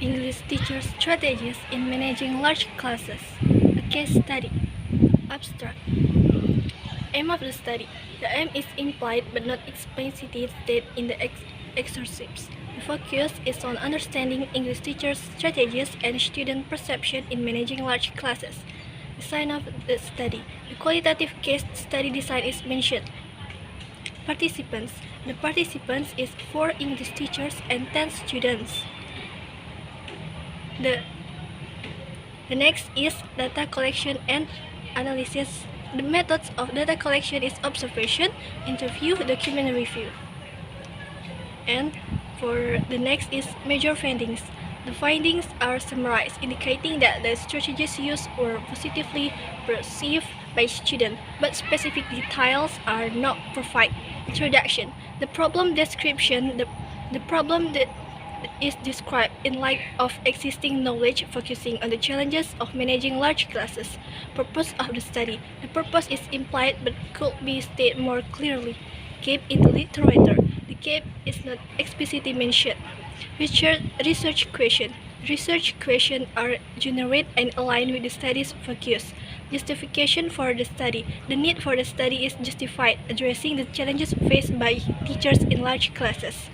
English teachers' strategies in managing large classes. A case study. Abstract. Aim of the study. The aim is implied but not explicitly stated in the exercise. The focus is on understanding English teachers' strategies and student perception in managing large classes. Design of the study. The qualitative case study design is mentioned. Participants. The participants is 4 English teachers and 10 students. The next is data collection and analysis. The methods of data collection is observation, interview, document review. And for the next is major findings. The findings are summarized, indicating that the strategies used were positively perceived by students, but specific details are not provided. Introduction. The problem description. The problem that is described in light of existing knowledge, focusing on the challenges of managing large classes. Purpose of the study. The purpose is implied but could be stated more clearly. Gap in the literature. The gap is not explicitly mentioned. Research question. Research questions are generated and aligned with the study's focus. Justification for the study. The need for the study is justified, addressing the challenges faced by teachers in large classes.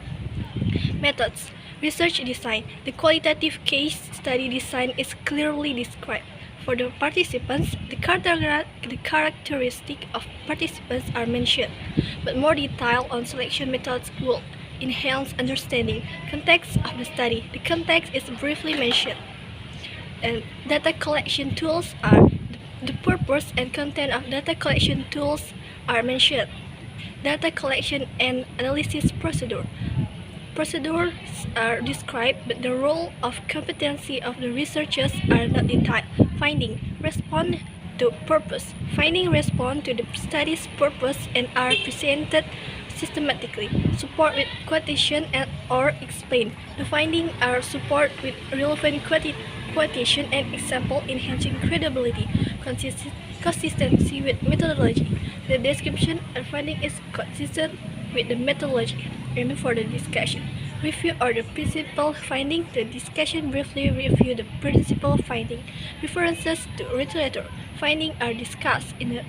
Methods. Research design. The qualitative case study design is clearly described. For the participants, the characteristics of participants are mentioned, but more detail on selection methods will enhance understanding. Context of the study. The context is briefly mentioned. And data collection tools are the purpose and content of data collection tools are mentioned. Data collection and analysis procedure. Procedures are described, but the role of competency of the researchers are not detailed. Finding respond to purpose. Finding respond to the study's purpose and are presented systematically. Support with quotation and or explain. The findings are support with relevant quotation and example, enhancing credibility. Consistency with methodology. The description and finding is consistent with the methodology. And for the discussion. Review or the principal finding. The discussion briefly review the principal finding. References to literature. Findings are discussed in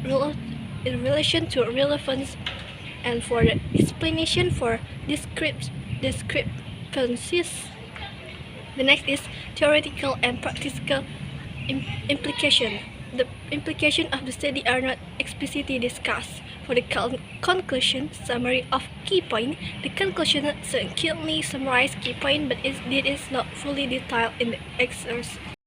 relation to relevance. And for the explanation for discrepancies. The next is theoretical and practical implication. The implications of the study are not explicitly discussed. For the conclusion, summary of key point. The conclusion succinctly summarizes key point, but it is not fully detailed in the exercise.